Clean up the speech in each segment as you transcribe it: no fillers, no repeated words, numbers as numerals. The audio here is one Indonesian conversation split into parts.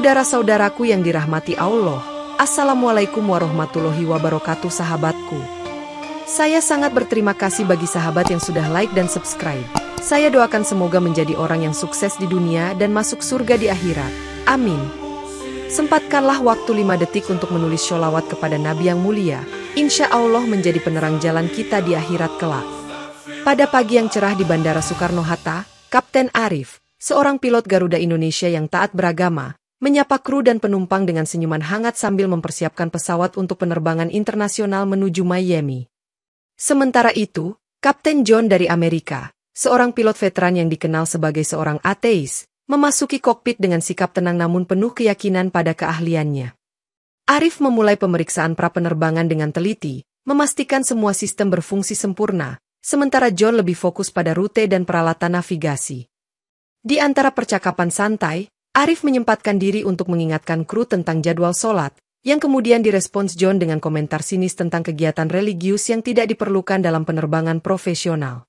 Saudara-saudaraku yang dirahmati Allah, Assalamualaikum warahmatullahi wabarakatuh sahabatku. Saya sangat berterima kasih bagi sahabat yang sudah like dan subscribe. Saya doakan semoga menjadi orang yang sukses di dunia dan masuk surga di akhirat. Amin. Sempatkanlah waktu 5 detik untuk menulis sholawat kepada Nabi yang mulia. Insya Allah menjadi penerang jalan kita di akhirat kelak. Pada pagi yang cerah di Bandara Soekarno-Hatta, Kapten Arif, seorang pilot Garuda Indonesia yang taat beragama, menyapa kru dan penumpang dengan senyuman hangat sambil mempersiapkan pesawat untuk penerbangan internasional menuju Miami. Sementara itu, Kapten John dari Amerika, seorang pilot veteran yang dikenal sebagai seorang ateis, memasuki kokpit dengan sikap tenang namun penuh keyakinan pada keahliannya. Arif memulai pemeriksaan pra-penerbangan dengan teliti, memastikan semua sistem berfungsi sempurna, sementara John lebih fokus pada rute dan peralatan navigasi. Di antara percakapan santai, Arif menyempatkan diri untuk mengingatkan kru tentang jadwal sholat, yang kemudian direspons John dengan komentar sinis tentang kegiatan religius yang tidak diperlukan dalam penerbangan profesional.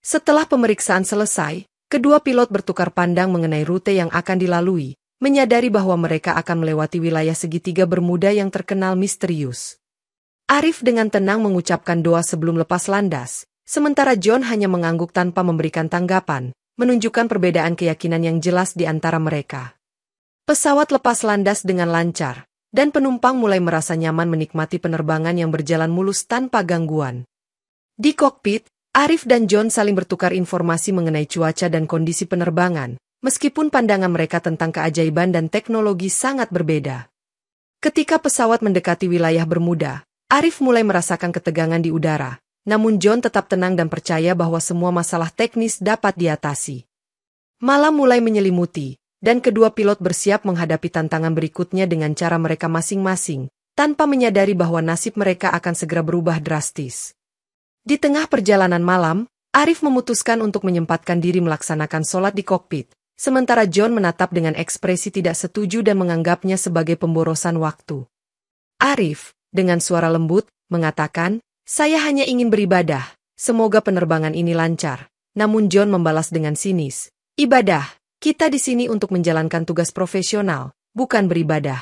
Setelah pemeriksaan selesai, kedua pilot bertukar pandang mengenai rute yang akan dilalui, menyadari bahwa mereka akan melewati wilayah segitiga Bermuda yang terkenal misterius. Arif dengan tenang mengucapkan doa sebelum lepas landas, sementara John hanya mengangguk tanpa memberikan tanggapan, menunjukkan perbedaan keyakinan yang jelas di antara mereka. Pesawat lepas landas dengan lancar, dan penumpang mulai merasa nyaman menikmati penerbangan yang berjalan mulus tanpa gangguan. Di kokpit, Arif dan John saling bertukar informasi mengenai cuaca dan kondisi penerbangan, meskipun pandangan mereka tentang keajaiban dan teknologi sangat berbeda. Ketika pesawat mendekati wilayah Bermuda, Arif mulai merasakan ketegangan di udara. Namun John tetap tenang dan percaya bahwa semua masalah teknis dapat diatasi. Malam mulai menyelimuti, dan kedua pilot bersiap menghadapi tantangan berikutnya dengan cara mereka masing-masing, tanpa menyadari bahwa nasib mereka akan segera berubah drastis. Di tengah perjalanan malam, Arif memutuskan untuk menyempatkan diri melaksanakan sholat di kokpit, sementara John menatap dengan ekspresi tidak setuju dan menganggapnya sebagai pemborosan waktu. Arif, dengan suara lembut, mengatakan, "Saya hanya ingin beribadah, semoga penerbangan ini lancar." Namun John membalas dengan sinis, "Ibadah, kita di sini untuk menjalankan tugas profesional, bukan beribadah."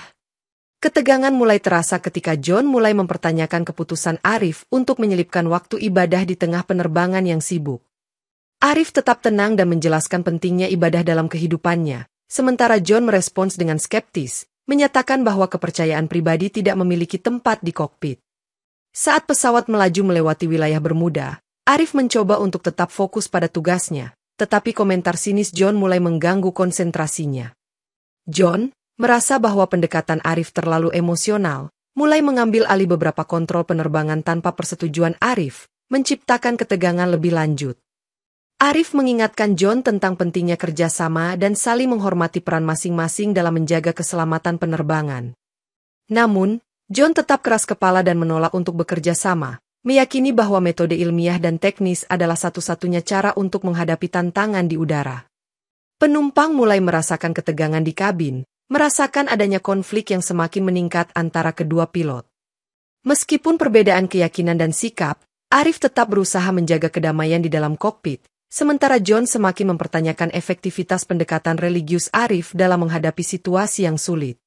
Ketegangan mulai terasa ketika John mulai mempertanyakan keputusan Arif untuk menyelipkan waktu ibadah di tengah penerbangan yang sibuk. Arif tetap tenang dan menjelaskan pentingnya ibadah dalam kehidupannya, sementara John merespons dengan skeptis, menyatakan bahwa kepercayaan pribadi tidak memiliki tempat di kokpit. Saat pesawat melaju melewati wilayah Bermuda, Arif mencoba untuk tetap fokus pada tugasnya, tetapi komentar sinis John mulai mengganggu konsentrasinya. John, merasa bahwa pendekatan Arif terlalu emosional, mulai mengambil alih beberapa kontrol penerbangan tanpa persetujuan Arif, menciptakan ketegangan lebih lanjut. Arif mengingatkan John tentang pentingnya kerjasama dan saling menghormati peran masing-masing dalam menjaga keselamatan penerbangan. Namun, John tetap keras kepala dan menolak untuk bekerja sama, meyakini bahwa metode ilmiah dan teknis adalah satu-satunya cara untuk menghadapi tantangan di udara. Penumpang mulai merasakan ketegangan di kabin, merasakan adanya konflik yang semakin meningkat antara kedua pilot. Meskipun perbedaan keyakinan dan sikap, Arif tetap berusaha menjaga kedamaian di dalam kokpit, sementara John semakin mempertanyakan efektivitas pendekatan religius Arif dalam menghadapi situasi yang sulit.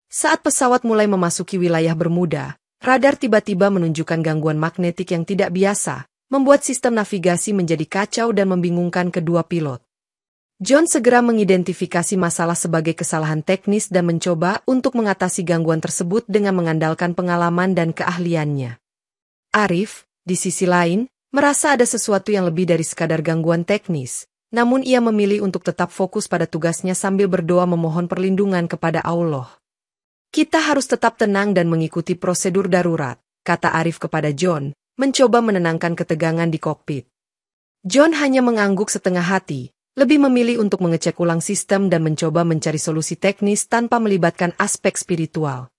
Saat pesawat mulai memasuki wilayah Bermuda, radar tiba-tiba menunjukkan gangguan magnetik yang tidak biasa, membuat sistem navigasi menjadi kacau dan membingungkan kedua pilot. John segera mengidentifikasi masalah sebagai kesalahan teknis dan mencoba untuk mengatasi gangguan tersebut dengan mengandalkan pengalaman dan keahliannya. Arif, di sisi lain, merasa ada sesuatu yang lebih dari sekadar gangguan teknis, namun ia memilih untuk tetap fokus pada tugasnya sambil berdoa memohon perlindungan kepada Allah. "Kita harus tetap tenang dan mengikuti prosedur darurat," kata Arif kepada John, mencoba menenangkan ketegangan di kokpit. John hanya mengangguk setengah hati, lebih memilih untuk mengecek ulang sistem dan mencoba mencari solusi teknis tanpa melibatkan aspek spiritual.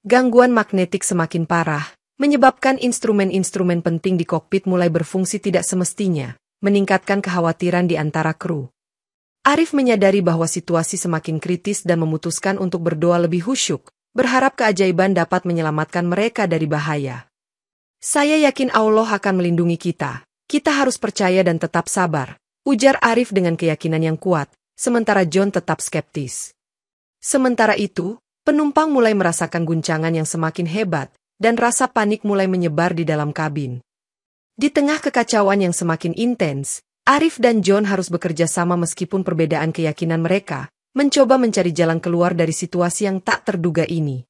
Gangguan magnetik semakin parah, menyebabkan instrumen-instrumen penting di kokpit mulai berfungsi tidak semestinya, meningkatkan kekhawatiran di antara kru. Arif menyadari bahwa situasi semakin kritis dan memutuskan untuk berdoa lebih khusyuk, berharap keajaiban dapat menyelamatkan mereka dari bahaya. "Saya yakin Allah akan melindungi kita. Kita harus percaya dan tetap sabar," ujar Arif dengan keyakinan yang kuat, sementara John tetap skeptis. Sementara itu, penumpang mulai merasakan guncangan yang semakin hebat, dan rasa panik mulai menyebar di dalam kabin. Di tengah kekacauan yang semakin intens, Arif dan John harus bekerja sama meskipun perbedaan keyakinan mereka, mencoba mencari jalan keluar dari situasi yang tak terduga ini.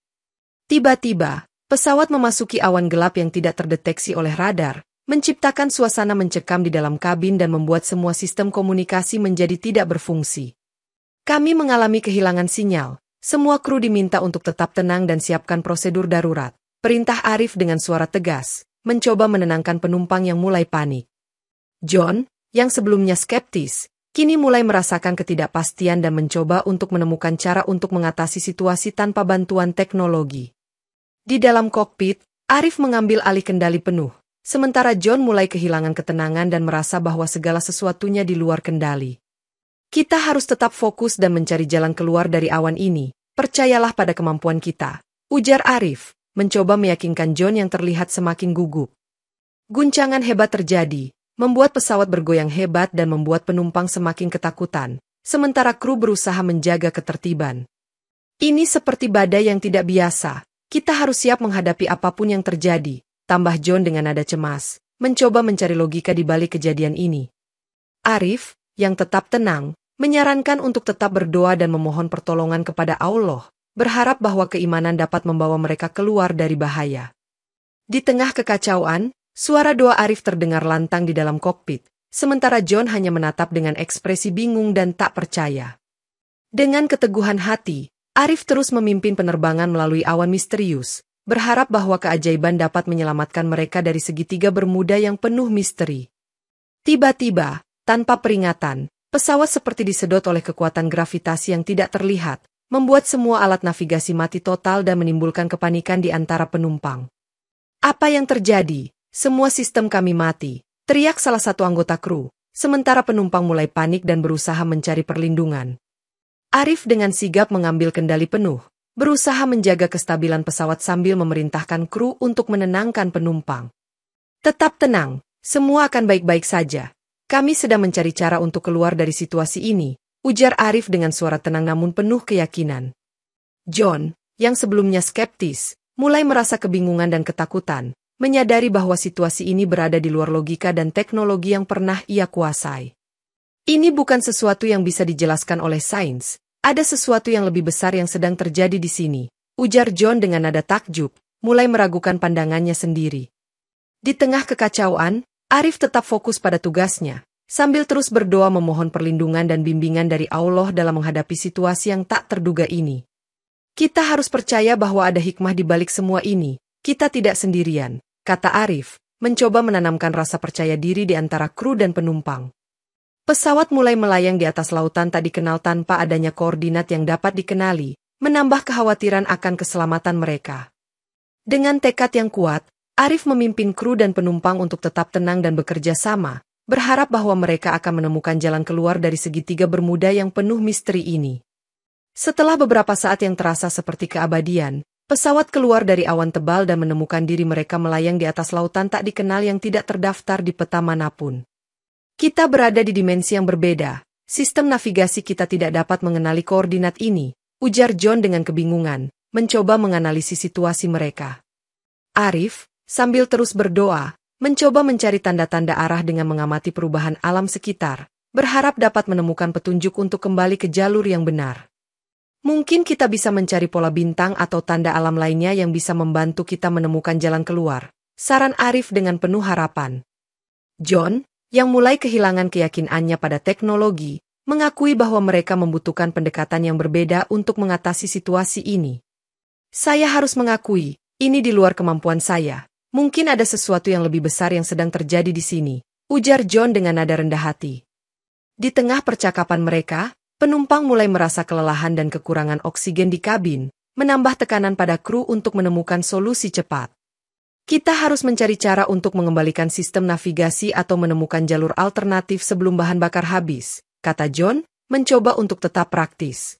Tiba-tiba, pesawat memasuki awan gelap yang tidak terdeteksi oleh radar, menciptakan suasana mencekam di dalam kabin dan membuat semua sistem komunikasi menjadi tidak berfungsi. Kami mengalami kehilangan sinyal. Semua kru diminta untuk tetap tenang dan siapkan prosedur darurat. Perintah Arif dengan suara tegas, mencoba menenangkan penumpang yang mulai panik. John, yang sebelumnya skeptis, kini mulai merasakan ketidakpastian dan mencoba untuk menemukan cara untuk mengatasi situasi tanpa bantuan teknologi. Di dalam kokpit, Arif mengambil alih kendali penuh, sementara John mulai kehilangan ketenangan dan merasa bahwa segala sesuatunya di luar kendali. Kita harus tetap fokus dan mencari jalan keluar dari awan ini. Percayalah pada kemampuan kita, ujar Arif, mencoba meyakinkan John yang terlihat semakin gugup. Guncangan hebat terjadi, membuat pesawat bergoyang hebat dan membuat penumpang semakin ketakutan, sementara kru berusaha menjaga ketertiban. Ini seperti badai yang tidak biasa, kita harus siap menghadapi apapun yang terjadi, tambah John dengan nada cemas, mencoba mencari logika di balik kejadian ini. Arif, yang tetap tenang, menyarankan untuk tetap berdoa dan memohon pertolongan kepada Allah, berharap bahwa keimanan dapat membawa mereka keluar dari bahaya. Di tengah kekacauan, suara doa Arif terdengar lantang di dalam kokpit, sementara John hanya menatap dengan ekspresi bingung dan tak percaya. Dengan keteguhan hati, Arif terus memimpin penerbangan melalui awan misterius, berharap bahwa keajaiban dapat menyelamatkan mereka dari segitiga Bermuda yang penuh misteri. Tiba-tiba, tanpa peringatan, pesawat seperti disedot oleh kekuatan gravitasi yang tidak terlihat, membuat semua alat navigasi mati total dan menimbulkan kepanikan di antara penumpang. Apa yang terjadi? Semua sistem kami mati, teriak salah satu anggota kru, sementara penumpang mulai panik dan berusaha mencari perlindungan. Arif dengan sigap mengambil kendali penuh, berusaha menjaga kestabilan pesawat sambil memerintahkan kru untuk menenangkan penumpang. Tetap tenang, semua akan baik-baik saja. Kami sedang mencari cara untuk keluar dari situasi ini, ujar Arif dengan suara tenang namun penuh keyakinan. John, yang sebelumnya skeptis, mulai merasa kebingungan dan ketakutan, menyadari bahwa situasi ini berada di luar logika dan teknologi yang pernah ia kuasai. Ini bukan sesuatu yang bisa dijelaskan oleh sains, ada sesuatu yang lebih besar yang sedang terjadi di sini, ujar John dengan nada takjub, mulai meragukan pandangannya sendiri. Di tengah kekacauan, Arif tetap fokus pada tugasnya, sambil terus berdoa memohon perlindungan dan bimbingan dari Allah dalam menghadapi situasi yang tak terduga ini. Kita harus percaya bahwa ada hikmah di balik semua ini, kita tidak sendirian, kata Arif, mencoba menanamkan rasa percaya diri di antara kru dan penumpang. Pesawat mulai melayang di atas lautan tak dikenal tanpa adanya koordinat yang dapat dikenali, menambah kekhawatiran akan keselamatan mereka. Dengan tekad yang kuat, Arif memimpin kru dan penumpang untuk tetap tenang dan bekerja sama, berharap bahwa mereka akan menemukan jalan keluar dari segitiga Bermuda yang penuh misteri ini. Setelah beberapa saat yang terasa seperti keabadian, pesawat keluar dari awan tebal dan menemukan diri mereka melayang di atas lautan tak dikenal yang tidak terdaftar di peta manapun. Kita berada di dimensi yang berbeda, sistem navigasi kita tidak dapat mengenali koordinat ini, ujar John dengan kebingungan, mencoba menganalisis situasi mereka. Arif, sambil terus berdoa, mencoba mencari tanda-tanda arah dengan mengamati perubahan alam sekitar, berharap dapat menemukan petunjuk untuk kembali ke jalur yang benar. Mungkin kita bisa mencari pola bintang atau tanda alam lainnya yang bisa membantu kita menemukan jalan keluar, saran Arif dengan penuh harapan. John, yang mulai kehilangan keyakinannya pada teknologi, mengakui bahwa mereka membutuhkan pendekatan yang berbeda untuk mengatasi situasi ini. Saya harus mengakui, ini di luar kemampuan saya. Mungkin ada sesuatu yang lebih besar yang sedang terjadi di sini, ujar John dengan nada rendah hati. Di tengah percakapan mereka, penumpang mulai merasa kelelahan dan kekurangan oksigen di kabin, menambah tekanan pada kru untuk menemukan solusi cepat. Kita harus mencari cara untuk mengembalikan sistem navigasi atau menemukan jalur alternatif sebelum bahan bakar habis, kata John, mencoba untuk tetap praktis.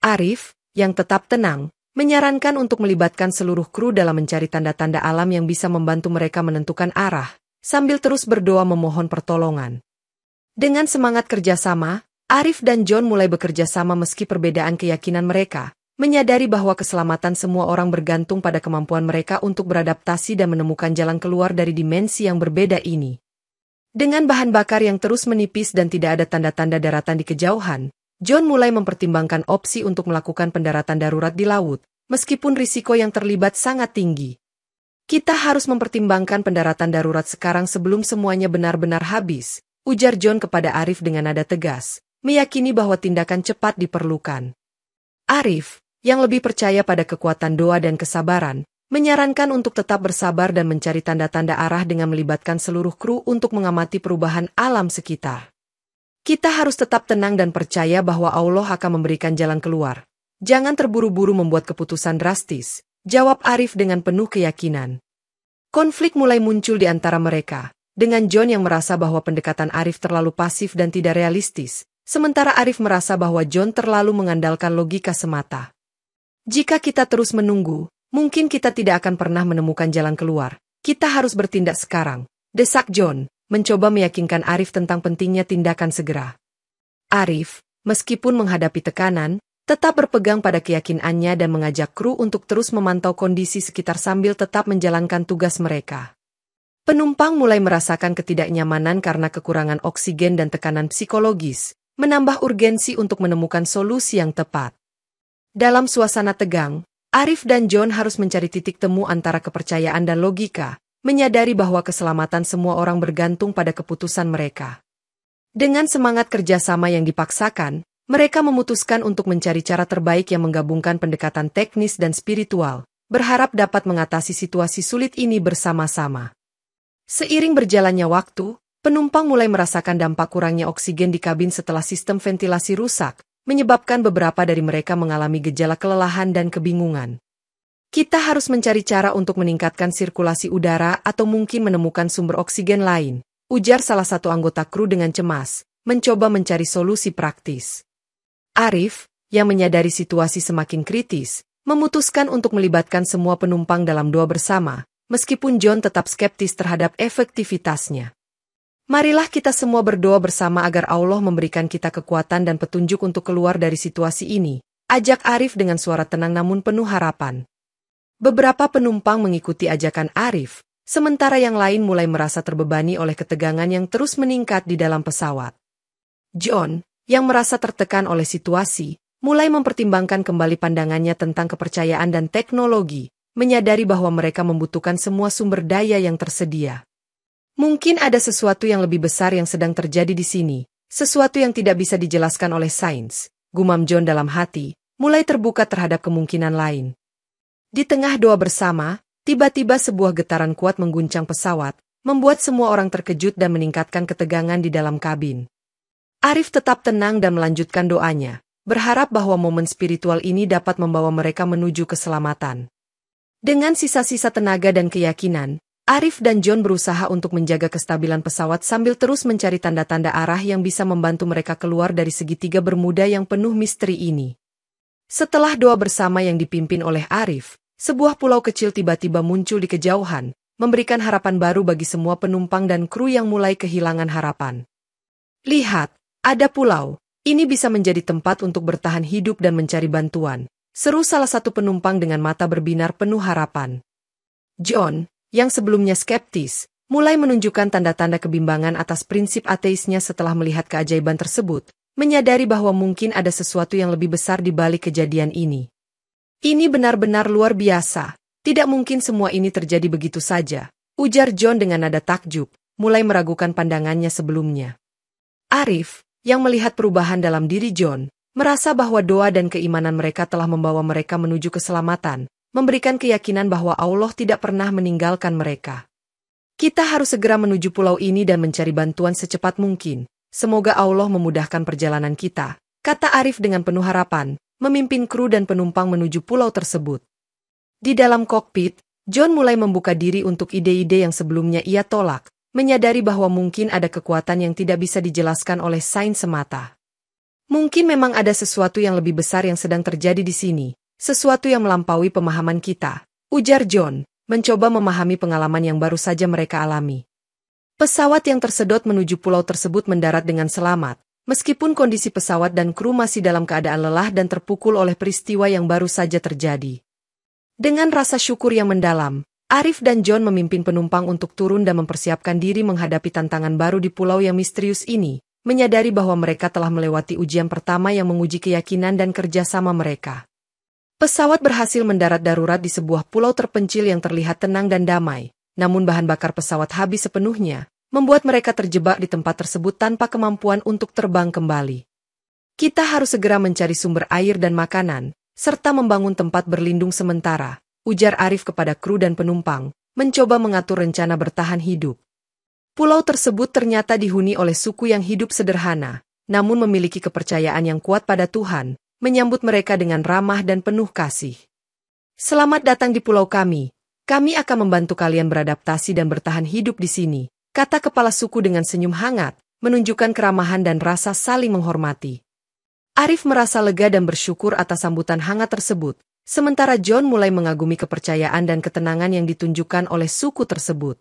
Arif, yang tetap tenang, menyarankan untuk melibatkan seluruh kru dalam mencari tanda-tanda alam yang bisa membantu mereka menentukan arah, sambil terus berdoa memohon pertolongan. Dengan semangat kerjasama, Arif dan John mulai bekerja sama meski perbedaan keyakinan mereka, menyadari bahwa keselamatan semua orang bergantung pada kemampuan mereka untuk beradaptasi dan menemukan jalan keluar dari dimensi yang berbeda ini. Dengan bahan bakar yang terus menipis dan tidak ada tanda-tanda daratan di kejauhan, John mulai mempertimbangkan opsi untuk melakukan pendaratan darurat di laut, meskipun risiko yang terlibat sangat tinggi. Kita harus mempertimbangkan pendaratan darurat sekarang sebelum semuanya benar-benar habis, ujar John kepada Arif dengan nada tegas, meyakini bahwa tindakan cepat diperlukan. Arif, yang lebih percaya pada kekuatan doa dan kesabaran, menyarankan untuk tetap bersabar dan mencari tanda-tanda arah dengan melibatkan seluruh kru untuk mengamati perubahan alam sekitar. Kita harus tetap tenang dan percaya bahwa Allah akan memberikan jalan keluar. Jangan terburu-buru membuat keputusan drastis, jawab Arif dengan penuh keyakinan. Konflik mulai muncul di antara mereka, dengan John yang merasa bahwa pendekatan Arif terlalu pasif dan tidak realistis, sementara Arif merasa bahwa John terlalu mengandalkan logika semata. Jika kita terus menunggu, mungkin kita tidak akan pernah menemukan jalan keluar. Kita harus bertindak sekarang, desak John, mencoba meyakinkan Arif tentang pentingnya tindakan segera. Arif, meskipun menghadapi tekanan, tetap berpegang pada keyakinannya dan mengajak kru untuk terus memantau kondisi sekitar sambil tetap menjalankan tugas mereka. Penumpang mulai merasakan ketidaknyamanan karena kekurangan oksigen dan tekanan psikologis, menambah urgensi untuk menemukan solusi yang tepat. Dalam suasana tegang, Arif dan John harus mencari titik temu antara kepercayaan dan logika, menyadari bahwa keselamatan semua orang bergantung pada keputusan mereka. Dengan semangat kerjasama yang dipaksakan, mereka memutuskan untuk mencari cara terbaik yang menggabungkan pendekatan teknis dan spiritual, berharap dapat mengatasi situasi sulit ini bersama-sama. Seiring berjalannya waktu, penumpang mulai merasakan dampak kurangnya oksigen di kabin setelah sistem ventilasi rusak, menyebabkan beberapa dari mereka mengalami gejala kelelahan dan kebingungan. Kita harus mencari cara untuk meningkatkan sirkulasi udara atau mungkin menemukan sumber oksigen lain, ujar salah satu anggota kru dengan cemas, mencoba mencari solusi praktis. Arif, yang menyadari situasi semakin kritis, memutuskan untuk melibatkan semua penumpang dalam doa bersama, meskipun John tetap skeptis terhadap efektivitasnya. Marilah kita semua berdoa bersama agar Allah memberikan kita kekuatan dan petunjuk untuk keluar dari situasi ini, ajak Arif dengan suara tenang namun penuh harapan. Beberapa penumpang mengikuti ajakan Arif, sementara yang lain mulai merasa terbebani oleh ketegangan yang terus meningkat di dalam pesawat. John, yang merasa tertekan oleh situasi, mulai mempertimbangkan kembali pandangannya tentang kepercayaan dan teknologi, menyadari bahwa mereka membutuhkan semua sumber daya yang tersedia. Mungkin ada sesuatu yang lebih besar yang sedang terjadi di sini, sesuatu yang tidak bisa dijelaskan oleh sains, gumam John dalam hati, mulai terbuka terhadap kemungkinan lain. Di tengah doa bersama, tiba-tiba sebuah getaran kuat mengguncang pesawat, membuat semua orang terkejut dan meningkatkan ketegangan di dalam kabin. Arif tetap tenang dan melanjutkan doanya, berharap bahwa momen spiritual ini dapat membawa mereka menuju keselamatan. Dengan sisa-sisa tenaga dan keyakinan, Arif dan John berusaha untuk menjaga kestabilan pesawat sambil terus mencari tanda-tanda arah yang bisa membantu mereka keluar dari segitiga bermuda yang penuh misteri ini. Setelah doa bersama yang dipimpin oleh Arif, sebuah pulau kecil tiba-tiba muncul di kejauhan, memberikan harapan baru bagi semua penumpang dan kru yang mulai kehilangan harapan. Lihat, ada pulau, ini bisa menjadi tempat untuk bertahan hidup dan mencari bantuan, seru salah satu penumpang dengan mata berbinar penuh harapan. John, yang sebelumnya skeptis, mulai menunjukkan tanda-tanda kebimbangan atas prinsip ateisnya setelah melihat keajaiban tersebut, menyadari bahwa mungkin ada sesuatu yang lebih besar di balik kejadian ini. Ini benar-benar luar biasa, tidak mungkin semua ini terjadi begitu saja, ujar John dengan nada takjub, mulai meragukan pandangannya sebelumnya. Arif, yang melihat perubahan dalam diri John, merasa bahwa doa dan keimanan mereka telah membawa mereka menuju keselamatan, memberikan keyakinan bahwa Allah tidak pernah meninggalkan mereka. Kita harus segera menuju pulau ini dan mencari bantuan secepat mungkin. Semoga Allah memudahkan perjalanan kita, kata Arif dengan penuh harapan, memimpin kru dan penumpang menuju pulau tersebut. Di dalam kokpit, John mulai membuka diri untuk ide-ide yang sebelumnya ia tolak, menyadari bahwa mungkin ada kekuatan yang tidak bisa dijelaskan oleh sains semata. Mungkin memang ada sesuatu yang lebih besar yang sedang terjadi di sini. Sesuatu yang melampaui pemahaman kita, ujar John, mencoba memahami pengalaman yang baru saja mereka alami. Pesawat yang tersedot menuju pulau tersebut mendarat dengan selamat, meskipun kondisi pesawat dan kru masih dalam keadaan lelah dan terpukul oleh peristiwa yang baru saja terjadi. Dengan rasa syukur yang mendalam, Arif dan John memimpin penumpang untuk turun dan mempersiapkan diri menghadapi tantangan baru di pulau yang misterius ini, menyadari bahwa mereka telah melewati ujian pertama yang menguji keyakinan dan kerjasama mereka. Pesawat berhasil mendarat darurat di sebuah pulau terpencil yang terlihat tenang dan damai, namun bahan bakar pesawat habis sepenuhnya, membuat mereka terjebak di tempat tersebut tanpa kemampuan untuk terbang kembali. Kita harus segera mencari sumber air dan makanan, serta membangun tempat berlindung sementara, ujar Arif kepada kru dan penumpang, mencoba mengatur rencana bertahan hidup. Pulau tersebut ternyata dihuni oleh suku yang hidup sederhana, namun memiliki kepercayaan yang kuat pada Tuhan, menyambut mereka dengan ramah dan penuh kasih. Selamat datang di pulau kami akan membantu kalian beradaptasi dan bertahan hidup di sini, kata kepala suku dengan senyum hangat, menunjukkan keramahan dan rasa saling menghormati. Arif merasa lega dan bersyukur atas sambutan hangat tersebut, sementara John mulai mengagumi kepercayaan dan ketenangan yang ditunjukkan oleh suku tersebut.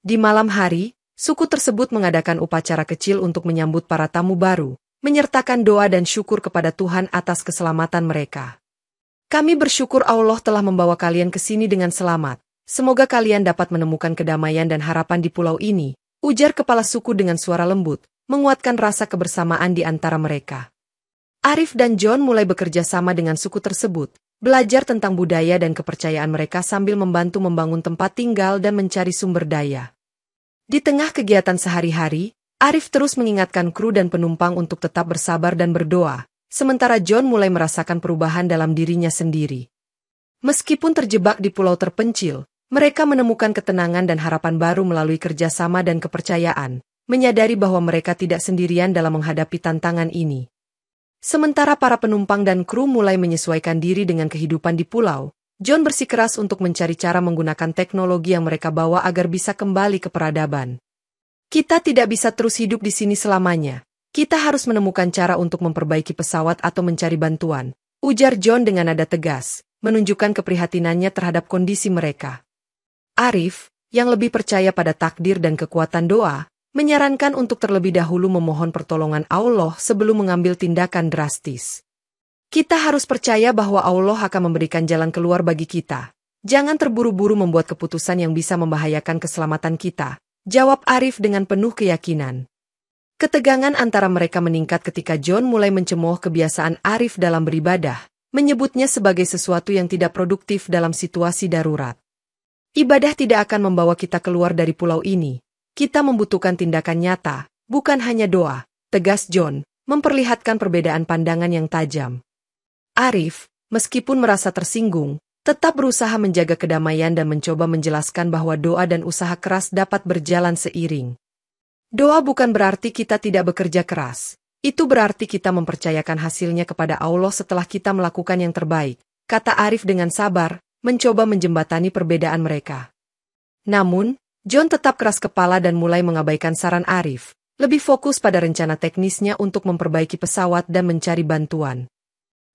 Di malam hari, suku tersebut mengadakan upacara kecil untuk menyambut para tamu baru, menyertakan doa dan syukur kepada Tuhan atas keselamatan mereka. Kami bersyukur Allah telah membawa kalian ke sini dengan selamat. Semoga kalian dapat menemukan kedamaian dan harapan di pulau ini, ujar kepala suku dengan suara lembut, menguatkan rasa kebersamaan di antara mereka. Arif dan John mulai bekerja sama dengan suku tersebut, belajar tentang budaya dan kepercayaan mereka sambil membantu membangun tempat tinggal dan mencari sumber daya. Di tengah kegiatan sehari-hari, Arif terus mengingatkan kru dan penumpang untuk tetap bersabar dan berdoa, sementara John mulai merasakan perubahan dalam dirinya sendiri. Meskipun terjebak di pulau terpencil, mereka menemukan ketenangan dan harapan baru melalui kerjasama dan kepercayaan, menyadari bahwa mereka tidak sendirian dalam menghadapi tantangan ini. Sementara para penumpang dan kru mulai menyesuaikan diri dengan kehidupan di pulau, John bersikeras untuk mencari cara menggunakan teknologi yang mereka bawa agar bisa kembali ke peradaban. Kita tidak bisa terus hidup di sini selamanya. Kita harus menemukan cara untuk memperbaiki pesawat atau mencari bantuan, ujar John dengan nada tegas, menunjukkan keprihatinannya terhadap kondisi mereka. Arif, yang lebih percaya pada takdir dan kekuatan doa, menyarankan untuk terlebih dahulu memohon pertolongan Allah sebelum mengambil tindakan drastis. Kita harus percaya bahwa Allah akan memberikan jalan keluar bagi kita. Jangan terburu-buru membuat keputusan yang bisa membahayakan keselamatan kita, jawab Arif dengan penuh keyakinan. Ketegangan antara mereka meningkat ketika John mulai mencemooh kebiasaan Arif dalam beribadah, menyebutnya sebagai sesuatu yang tidak produktif dalam situasi darurat. Ibadah tidak akan membawa kita keluar dari pulau ini. Kita membutuhkan tindakan nyata, bukan hanya doa, tegas John, memperlihatkan perbedaan pandangan yang tajam. Arif, meskipun merasa tersinggung, tetap berusaha menjaga kedamaian dan mencoba menjelaskan bahwa doa dan usaha keras dapat berjalan seiring. Doa bukan berarti kita tidak bekerja keras. Itu berarti kita mempercayakan hasilnya kepada Allah setelah kita melakukan yang terbaik, kata Arif dengan sabar, mencoba menjembatani perbedaan mereka. Namun, John tetap keras kepala dan mulai mengabaikan saran Arif, lebih fokus pada rencana teknisnya untuk memperbaiki pesawat dan mencari bantuan.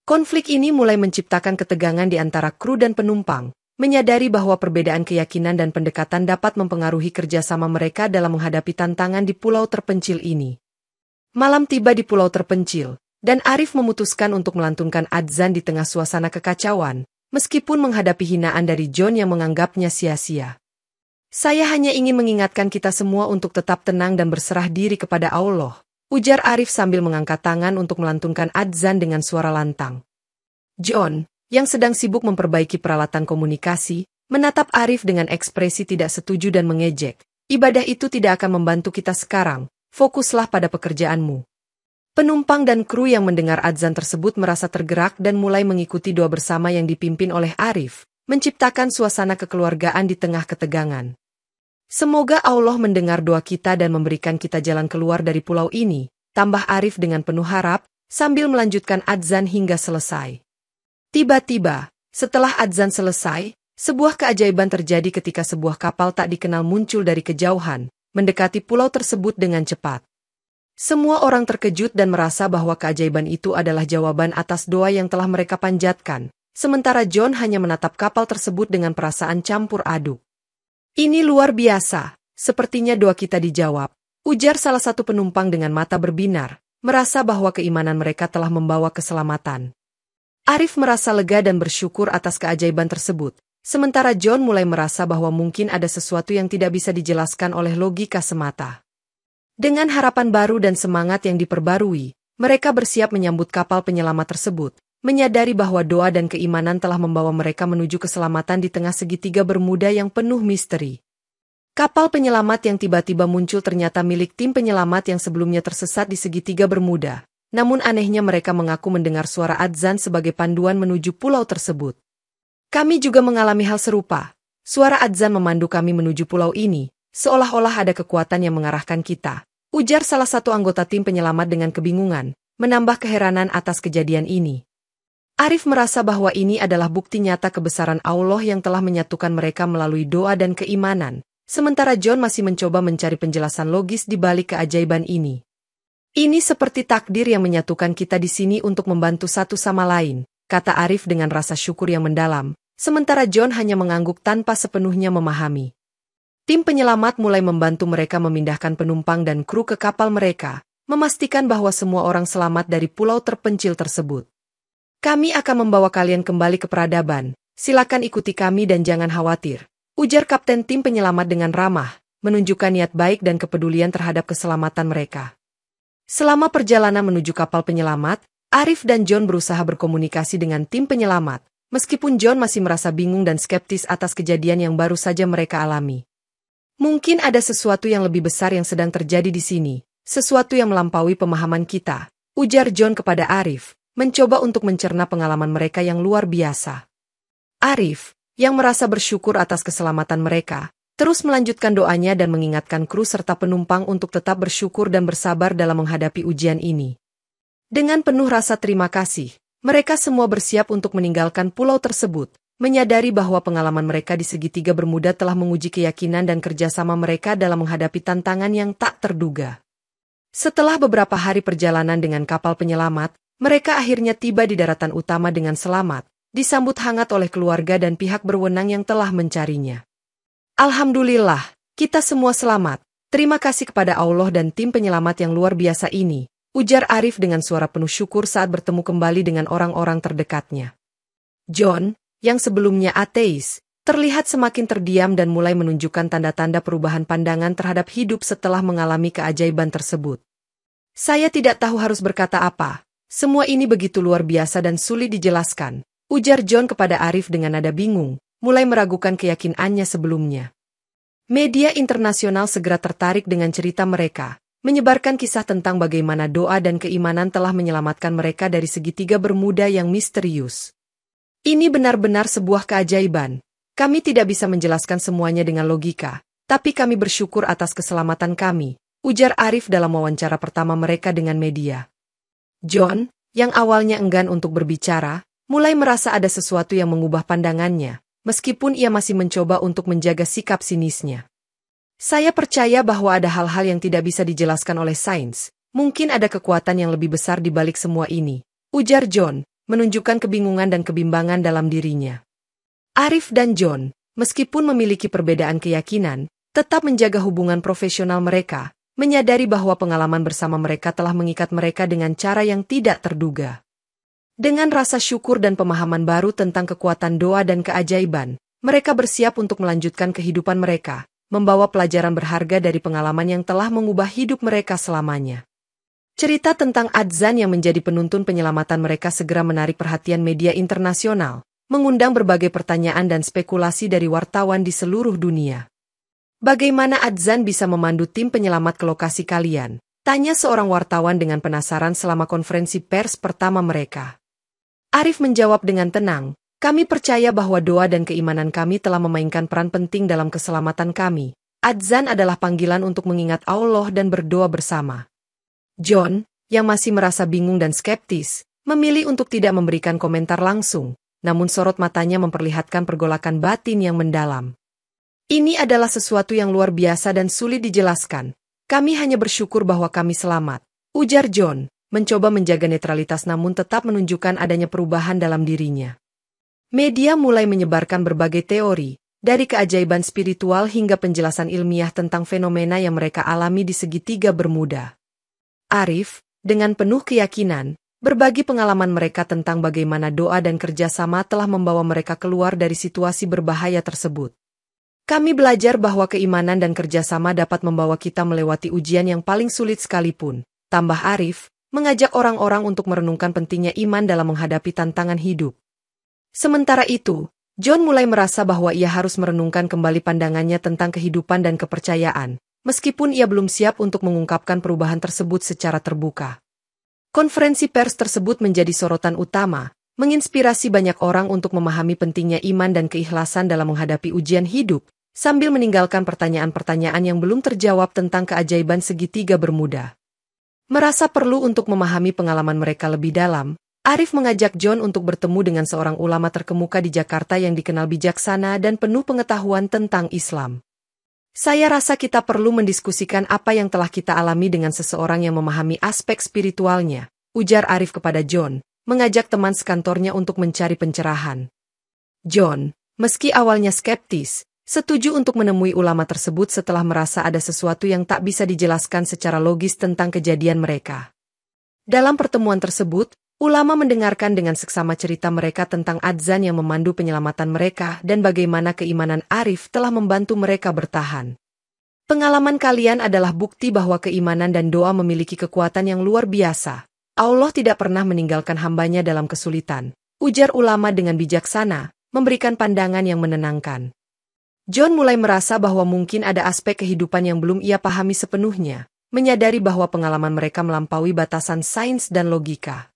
Konflik ini mulai menciptakan ketegangan di antara kru dan penumpang, menyadari bahwa perbedaan keyakinan dan pendekatan dapat mempengaruhi kerjasama mereka dalam menghadapi tantangan di pulau terpencil ini. Malam tiba di pulau terpencil, dan Arif memutuskan untuk melantunkan adzan di tengah suasana kekacauan, meskipun menghadapi hinaan dari John yang menganggapnya sia-sia. Saya hanya ingin mengingatkan kita semua untuk tetap tenang dan berserah diri kepada Allah, ujar Arif sambil mengangkat tangan untuk melantunkan adzan dengan suara lantang. John, yang sedang sibuk memperbaiki peralatan komunikasi, menatap Arif dengan ekspresi tidak setuju dan mengejek. Ibadah itu tidak akan membantu kita sekarang, fokuslah pada pekerjaanmu. Penumpang dan kru yang mendengar adzan tersebut merasa tergerak dan mulai mengikuti doa bersama yang dipimpin oleh Arif, menciptakan suasana kekeluargaan di tengah ketegangan. Semoga Allah mendengar doa kita dan memberikan kita jalan keluar dari pulau ini, tambah Arif dengan penuh harap, sambil melanjutkan adzan hingga selesai. Tiba-tiba, setelah adzan selesai, sebuah keajaiban terjadi ketika sebuah kapal tak dikenal muncul dari kejauhan, mendekati pulau tersebut dengan cepat. Semua orang terkejut dan merasa bahwa keajaiban itu adalah jawaban atas doa yang telah mereka panjatkan, sementara John hanya menatap kapal tersebut dengan perasaan campur aduk. Ini luar biasa, sepertinya doa kita dijawab, ujar salah satu penumpang dengan mata berbinar, merasa bahwa keimanan mereka telah membawa keselamatan. Arif merasa lega dan bersyukur atas keajaiban tersebut, sementara John mulai merasa bahwa mungkin ada sesuatu yang tidak bisa dijelaskan oleh logika semata. Dengan harapan baru dan semangat yang diperbarui, mereka bersiap menyambut kapal penyelamat tersebut, menyadari bahwa doa dan keimanan telah membawa mereka menuju keselamatan di tengah segitiga Bermuda yang penuh misteri. Kapal penyelamat yang tiba-tiba muncul ternyata milik tim penyelamat yang sebelumnya tersesat di segitiga Bermuda. Namun anehnya mereka mengaku mendengar suara adzan sebagai panduan menuju pulau tersebut. Kami juga mengalami hal serupa. Suara adzan memandu kami menuju pulau ini, seolah-olah ada kekuatan yang mengarahkan kita, ujar salah satu anggota tim penyelamat dengan kebingungan, menambah keheranan atas kejadian ini. Arif merasa bahwa ini adalah bukti nyata kebesaran Allah yang telah menyatukan mereka melalui doa dan keimanan. Sementara John masih mencoba mencari penjelasan logis di balik keajaiban ini. Ini seperti takdir yang menyatukan kita di sini untuk membantu satu sama lain, kata Arif dengan rasa syukur yang mendalam, sementara John hanya mengangguk tanpa sepenuhnya memahami. Tim penyelamat mulai membantu mereka memindahkan penumpang dan kru ke kapal mereka, memastikan bahwa semua orang selamat dari pulau terpencil tersebut. Kami akan membawa kalian kembali ke peradaban, silakan ikuti kami dan jangan khawatir, ujar kapten tim penyelamat dengan ramah, menunjukkan niat baik dan kepedulian terhadap keselamatan mereka. Selama perjalanan menuju kapal penyelamat, Arif dan John berusaha berkomunikasi dengan tim penyelamat, meskipun John masih merasa bingung dan skeptis atas kejadian yang baru saja mereka alami. Mungkin ada sesuatu yang lebih besar yang sedang terjadi di sini, sesuatu yang melampaui pemahaman kita, ujar John kepada Arif, mencoba untuk mencerna pengalaman mereka yang luar biasa. Arif, yang merasa bersyukur atas keselamatan mereka, terus melanjutkan doanya dan mengingatkan kru serta penumpang untuk tetap bersyukur dan bersabar dalam menghadapi ujian ini. Dengan penuh rasa terima kasih, mereka semua bersiap untuk meninggalkan pulau tersebut, menyadari bahwa pengalaman mereka di segitiga Bermuda telah menguji keyakinan dan kerjasama mereka dalam menghadapi tantangan yang tak terduga. Setelah beberapa hari perjalanan dengan kapal penyelamat, mereka akhirnya tiba di daratan utama dengan selamat, disambut hangat oleh keluarga dan pihak berwenang yang telah mencarinya. Alhamdulillah, kita semua selamat. Terima kasih kepada Allah dan tim penyelamat yang luar biasa ini, ujar Arif dengan suara penuh syukur saat bertemu kembali dengan orang-orang terdekatnya. John, yang sebelumnya ateis, terlihat semakin terdiam dan mulai menunjukkan tanda-tanda perubahan pandangan terhadap hidup setelah mengalami keajaiban tersebut. Saya tidak tahu harus berkata apa. Semua ini begitu luar biasa dan sulit dijelaskan, ujar John kepada Arif dengan nada bingung, mulai meragukan keyakinannya sebelumnya. Media internasional segera tertarik dengan cerita mereka, menyebarkan kisah tentang bagaimana doa dan keimanan telah menyelamatkan mereka dari segitiga Bermuda yang misterius. Ini benar-benar sebuah keajaiban. Kami tidak bisa menjelaskan semuanya dengan logika, tapi kami bersyukur atas keselamatan kami, ujar Arif dalam wawancara pertama mereka dengan media. John, yang awalnya enggan untuk berbicara, mulai merasa ada sesuatu yang mengubah pandangannya, meskipun ia masih mencoba untuk menjaga sikap sinisnya. Saya percaya bahwa ada hal-hal yang tidak bisa dijelaskan oleh sains, mungkin ada kekuatan yang lebih besar di balik semua ini, ujar John, menunjukkan kebingungan dan kebimbangan dalam dirinya. Arif dan John, meskipun memiliki perbedaan keyakinan, tetap menjaga hubungan profesional mereka, menyadari bahwa pengalaman bersama mereka telah mengikat mereka dengan cara yang tidak terduga. Dengan rasa syukur dan pemahaman baru tentang kekuatan doa dan keajaiban, mereka bersiap untuk melanjutkan kehidupan mereka, membawa pelajaran berharga dari pengalaman yang telah mengubah hidup mereka selamanya. Cerita tentang adzan yang menjadi penuntun penyelamatan mereka segera menarik perhatian media internasional, mengundang berbagai pertanyaan dan spekulasi dari wartawan di seluruh dunia. Bagaimana adzan bisa memandu tim penyelamat ke lokasi kalian? Tanya seorang wartawan dengan penasaran selama konferensi pers pertama mereka. Arif menjawab dengan tenang, kami percaya bahwa doa dan keimanan kami telah memainkan peran penting dalam keselamatan kami. Adzan adalah panggilan untuk mengingat Allah dan berdoa bersama. John, yang masih merasa bingung dan skeptis, memilih untuk tidak memberikan komentar langsung, namun sorot matanya memperlihatkan pergolakan batin yang mendalam. Ini adalah sesuatu yang luar biasa dan sulit dijelaskan. Kami hanya bersyukur bahwa kami selamat, ujar John, mencoba menjaga netralitas namun tetap menunjukkan adanya perubahan dalam dirinya. Media mulai menyebarkan berbagai teori, dari keajaiban spiritual hingga penjelasan ilmiah tentang fenomena yang mereka alami di segitiga Bermuda. Arif, Dengan penuh keyakinan, berbagi pengalaman mereka tentang bagaimana doa dan kerjasama telah membawa mereka keluar dari situasi berbahaya tersebut. Kami belajar bahwa keimanan dan kerjasama dapat membawa kita melewati ujian yang paling sulit sekalipun, tambah Arif, mengajak orang-orang untuk merenungkan pentingnya iman dalam menghadapi tantangan hidup. Sementara itu, John mulai merasa bahwa ia harus merenungkan kembali pandangannya tentang kehidupan dan kepercayaan, meskipun ia belum siap untuk mengungkapkan perubahan tersebut secara terbuka. Konferensi pers tersebut menjadi sorotan utama, menginspirasi banyak orang untuk memahami pentingnya iman dan keikhlasan dalam menghadapi ujian hidup, sambil meninggalkan pertanyaan-pertanyaan yang belum terjawab tentang keajaiban segitiga Bermuda. Merasa perlu untuk memahami pengalaman mereka lebih dalam, Arif mengajak John untuk bertemu dengan seorang ulama terkemuka di Jakarta yang dikenal bijaksana dan penuh pengetahuan tentang Islam. Saya rasa kita perlu mendiskusikan apa yang telah kita alami dengan seseorang yang memahami aspek spiritualnya, ujar Arif kepada John, mengajak teman sekantornya untuk mencari pencerahan. John, meski awalnya skeptis, setuju untuk menemui ulama tersebut setelah merasa ada sesuatu yang tak bisa dijelaskan secara logis tentang kejadian mereka. Dalam pertemuan tersebut, ulama mendengarkan dengan seksama cerita mereka tentang adzan yang memandu penyelamatan mereka dan bagaimana keimanan Arif telah membantu mereka bertahan. Pengalaman kalian adalah bukti bahwa keimanan dan doa memiliki kekuatan yang luar biasa. Allah tidak pernah meninggalkan hambanya dalam kesulitan, ujar ulama dengan bijaksana, memberikan pandangan yang menenangkan. John mulai merasa bahwa mungkin ada aspek kehidupan yang belum ia pahami sepenuhnya, menyadari bahwa pengalaman mereka melampaui batasan sains dan logika.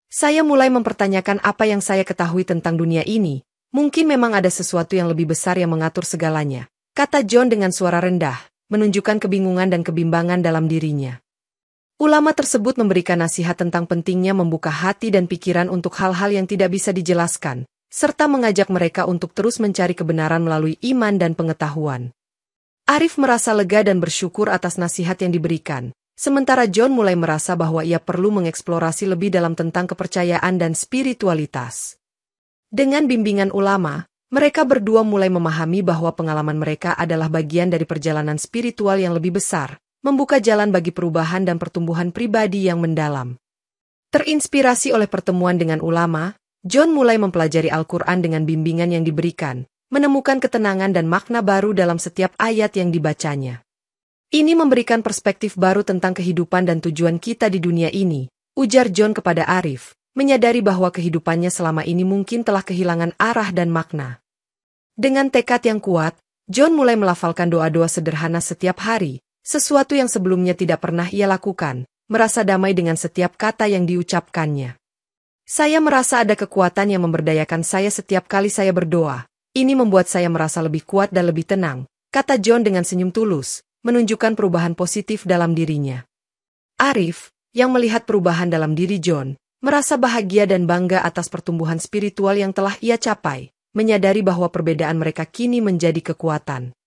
Saya mulai mempertanyakan apa yang saya ketahui tentang dunia ini. Mungkin memang ada sesuatu yang lebih besar yang mengatur segalanya, kata John dengan suara rendah, menunjukkan kebingungan dan kebimbangan dalam dirinya. Ulama tersebut memberikan nasihat tentang pentingnya membuka hati dan pikiran untuk hal-hal yang tidak bisa dijelaskan, serta mengajak mereka untuk terus mencari kebenaran melalui iman dan pengetahuan. Arif merasa lega dan bersyukur atas nasihat yang diberikan. Sementara John mulai merasa bahwa ia perlu mengeksplorasi lebih dalam tentang kepercayaan dan spiritualitas. Dengan bimbingan ulama, mereka berdua mulai memahami bahwa pengalaman mereka adalah bagian dari perjalanan spiritual yang lebih besar, membuka jalan bagi perubahan dan pertumbuhan pribadi yang mendalam. Terinspirasi oleh pertemuan dengan ulama, John mulai mempelajari Al-Quran dengan bimbingan yang diberikan, menemukan ketenangan dan makna baru dalam setiap ayat yang dibacanya. Ini memberikan perspektif baru tentang kehidupan dan tujuan kita di dunia ini, ujar John kepada Arif, menyadari bahwa kehidupannya selama ini mungkin telah kehilangan arah dan makna. Dengan tekad yang kuat, John mulai melafalkan doa-doa sederhana setiap hari, sesuatu yang sebelumnya tidak pernah ia lakukan, merasa damai dengan setiap kata yang diucapkannya. Saya merasa ada kekuatan yang memberdayakan saya setiap kali saya berdoa. Ini membuat saya merasa lebih kuat dan lebih tenang, kata John dengan senyum tulus, menunjukkan perubahan positif dalam dirinya. Arif, yang melihat perubahan dalam diri John, merasa bahagia dan bangga atas pertumbuhan spiritual yang telah ia capai, menyadari bahwa perbedaan mereka kini menjadi kekuatan.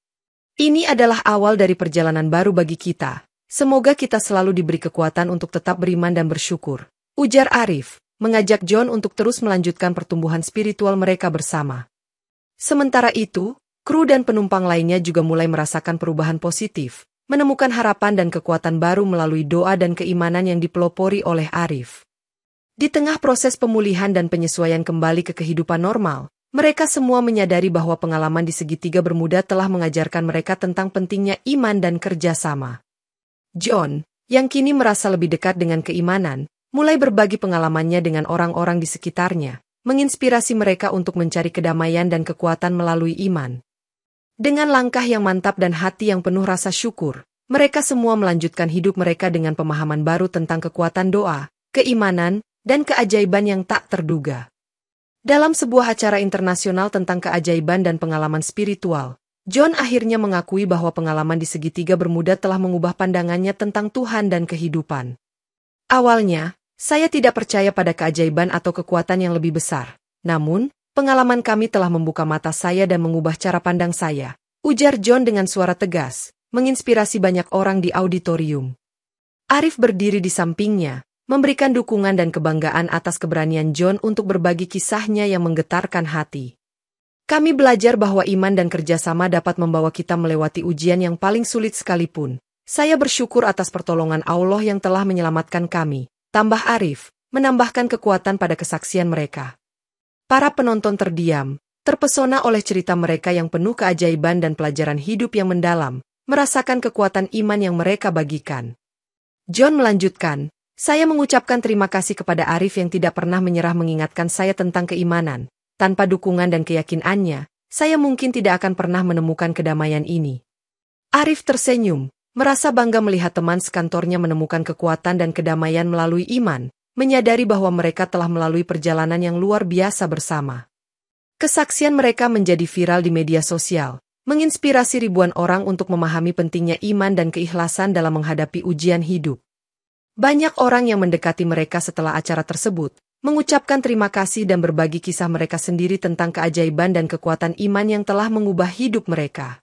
Ini adalah awal dari perjalanan baru bagi kita. Semoga kita selalu diberi kekuatan untuk tetap beriman dan bersyukur, ujar Arif, mengajak John untuk terus melanjutkan pertumbuhan spiritual mereka bersama. Sementara itu, kru dan penumpang lainnya juga mulai merasakan perubahan positif, menemukan harapan dan kekuatan baru melalui doa dan keimanan yang dipelopori oleh Arif. Di tengah proses pemulihan dan penyesuaian kembali ke kehidupan normal, mereka semua menyadari bahwa pengalaman di segitiga Bermuda telah mengajarkan mereka tentang pentingnya iman dan kerjasama. John, yang kini merasa lebih dekat dengan keimanan, mulai berbagi pengalamannya dengan orang-orang di sekitarnya, menginspirasi mereka untuk mencari kedamaian dan kekuatan melalui iman. Dengan langkah yang mantap dan hati yang penuh rasa syukur, mereka semua melanjutkan hidup mereka dengan pemahaman baru tentang kekuatan doa, keimanan, dan keajaiban yang tak terduga. Dalam sebuah acara internasional tentang keajaiban dan pengalaman spiritual, John akhirnya mengakui bahwa pengalaman di segitiga Bermuda telah mengubah pandangannya tentang Tuhan dan kehidupan. Awalnya, saya tidak percaya pada keajaiban atau kekuatan yang lebih besar. Namun, pengalaman kami telah membuka mata saya dan mengubah cara pandang saya, ujar John dengan suara tegas, menginspirasi banyak orang di auditorium. Arif berdiri di sampingnya, memberikan dukungan dan kebanggaan atas keberanian John untuk berbagi kisahnya yang menggetarkan hati. Kami belajar bahwa iman dan kerjasama dapat membawa kita melewati ujian yang paling sulit sekalipun, Saya bersyukur atas pertolongan Allah yang telah menyelamatkan kami, tambah Arif, menambahkan kekuatan pada kesaksian mereka. Para penonton terdiam, terpesona oleh cerita mereka yang penuh keajaiban dan pelajaran hidup yang mendalam, merasakan kekuatan iman yang mereka bagikan. John melanjutkan, saya mengucapkan terima kasih kepada Arif yang tidak pernah menyerah mengingatkan saya tentang keimanan. Tanpa dukungan dan keyakinannya, saya mungkin tidak akan pernah menemukan kedamaian ini. Arif tersenyum, merasa bangga melihat teman sekantornya menemukan kekuatan dan kedamaian melalui iman, menyadari bahwa mereka telah melalui perjalanan yang luar biasa bersama. Kesaksian mereka menjadi viral di media sosial, menginspirasi ribuan orang untuk memahami pentingnya iman dan keikhlasan dalam menghadapi ujian hidup. Banyak orang yang mendekati mereka setelah acara tersebut, mengucapkan terima kasih dan berbagi kisah mereka sendiri tentang keajaiban dan kekuatan iman yang telah mengubah hidup mereka.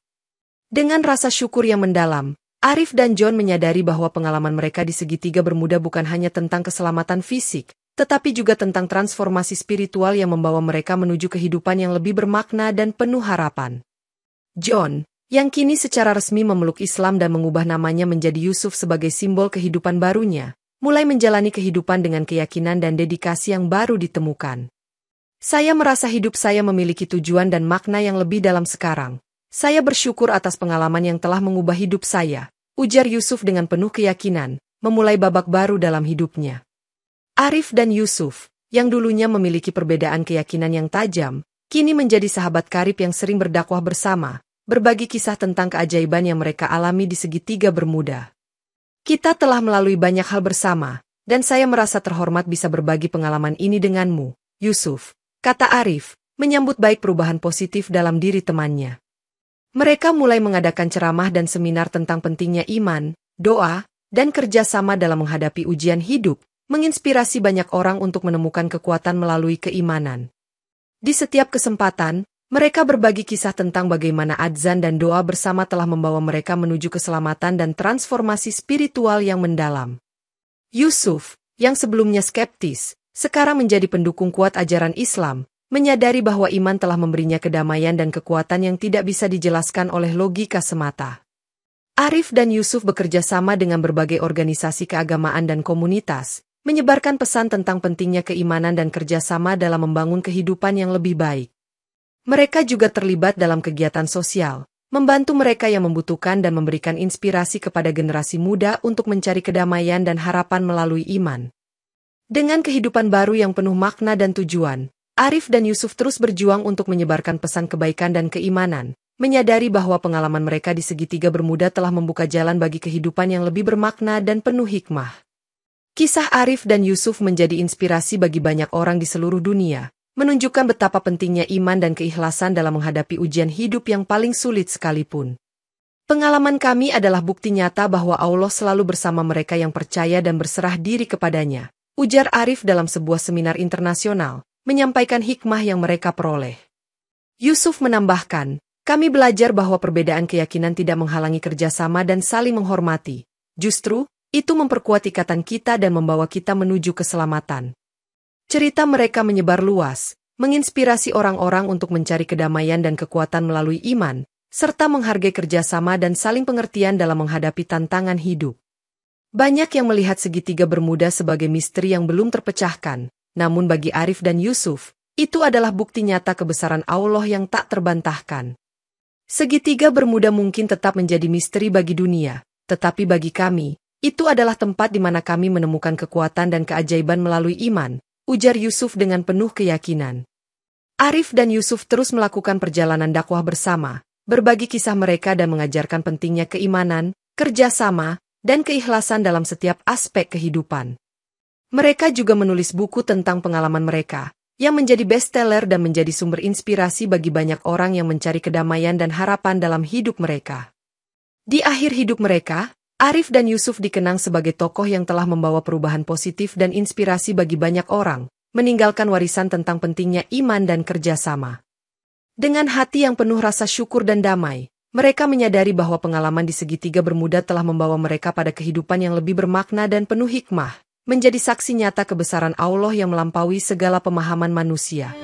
Dengan rasa syukur yang mendalam, Arif dan John menyadari bahwa pengalaman mereka di segitiga bermuda bukan hanya tentang keselamatan fisik, tetapi juga tentang transformasi spiritual yang membawa mereka menuju kehidupan yang lebih bermakna dan penuh harapan. John, yang kini secara resmi memeluk Islam dan mengubah namanya menjadi Yusuf sebagai simbol kehidupan barunya, mulai menjalani kehidupan dengan keyakinan dan dedikasi yang baru ditemukan. Saya merasa hidup saya memiliki tujuan dan makna yang lebih dalam sekarang. Saya bersyukur atas pengalaman yang telah mengubah hidup saya, ujar Yusuf dengan penuh keyakinan, memulai babak baru dalam hidupnya. Arif dan Yusuf, yang dulunya memiliki perbedaan keyakinan yang tajam, kini menjadi sahabat karib yang sering berdakwah bersama, berbagi kisah tentang keajaiban yang mereka alami di segitiga bermuda. Kita telah melalui banyak hal bersama, dan saya merasa terhormat bisa berbagi pengalaman ini denganmu, Yusuf, kata Arif, menyambut baik perubahan positif dalam diri temannya. Mereka mulai mengadakan ceramah dan seminar tentang pentingnya iman, doa, dan kerjasama dalam menghadapi ujian hidup, menginspirasi banyak orang untuk menemukan kekuatan melalui keimanan. Di setiap kesempatan, mereka berbagi kisah tentang bagaimana adzan dan doa bersama telah membawa mereka menuju keselamatan dan transformasi spiritual yang mendalam. Yusuf, yang sebelumnya skeptis, sekarang menjadi pendukung kuat ajaran Islam, menyadari bahwa iman telah memberinya kedamaian dan kekuatan yang tidak bisa dijelaskan oleh logika semata. Arif dan Yusuf bekerja sama dengan berbagai organisasi keagamaan dan komunitas, menyebarkan pesan tentang pentingnya keimanan dan kerjasama dalam membangun kehidupan yang lebih baik. Mereka juga terlibat dalam kegiatan sosial, membantu mereka yang membutuhkan dan memberikan inspirasi kepada generasi muda untuk mencari kedamaian dan harapan melalui iman. Dengan kehidupan baru yang penuh makna dan tujuan, Arif dan Yusuf terus berjuang untuk menyebarkan pesan kebaikan dan keimanan, menyadari bahwa pengalaman mereka di segitiga bermuda telah membuka jalan bagi kehidupan yang lebih bermakna dan penuh hikmah. Kisah Arif dan Yusuf menjadi inspirasi bagi banyak orang di seluruh dunia, menunjukkan betapa pentingnya iman dan keikhlasan dalam menghadapi ujian hidup yang paling sulit sekalipun. Pengalaman kami adalah bukti nyata bahwa Allah selalu bersama mereka yang percaya dan berserah diri kepadanya, ujar Arif dalam sebuah seminar internasional, menyampaikan hikmah yang mereka peroleh. Yusuf menambahkan, kami belajar bahwa perbedaan keyakinan tidak menghalangi kerjasama dan saling menghormati. Justru, itu memperkuat ikatan kita dan membawa kita menuju keselamatan. Cerita mereka menyebar luas, menginspirasi orang-orang untuk mencari kedamaian dan kekuatan melalui iman, serta menghargai kerjasama dan saling pengertian dalam menghadapi tantangan hidup. Banyak yang melihat segitiga bermuda sebagai misteri yang belum terpecahkan, namun bagi Arif dan Yusuf, itu adalah bukti nyata kebesaran Allah yang tak terbantahkan. Segitiga bermuda mungkin tetap menjadi misteri bagi dunia, tetapi bagi kami, itu adalah tempat di mana kami menemukan kekuatan dan keajaiban melalui iman, ujar Yusuf dengan penuh keyakinan. Arif dan Yusuf terus melakukan perjalanan dakwah bersama, berbagi kisah mereka dan mengajarkan pentingnya keimanan, kerjasama, dan keikhlasan dalam setiap aspek kehidupan. Mereka juga menulis buku tentang pengalaman mereka, yang menjadi bestseller dan menjadi sumber inspirasi bagi banyak orang yang mencari kedamaian dan harapan dalam hidup mereka. Di akhir hidup mereka, Arif dan Yusuf dikenang sebagai tokoh yang telah membawa perubahan positif dan inspirasi bagi banyak orang, meninggalkan warisan tentang pentingnya iman dan kerjasama. Dengan hati yang penuh rasa syukur dan damai, mereka menyadari bahwa pengalaman di segitiga bermuda telah membawa mereka pada kehidupan yang lebih bermakna dan penuh hikmah, menjadi saksi nyata kebesaran Allah yang melampaui segala pemahaman manusia.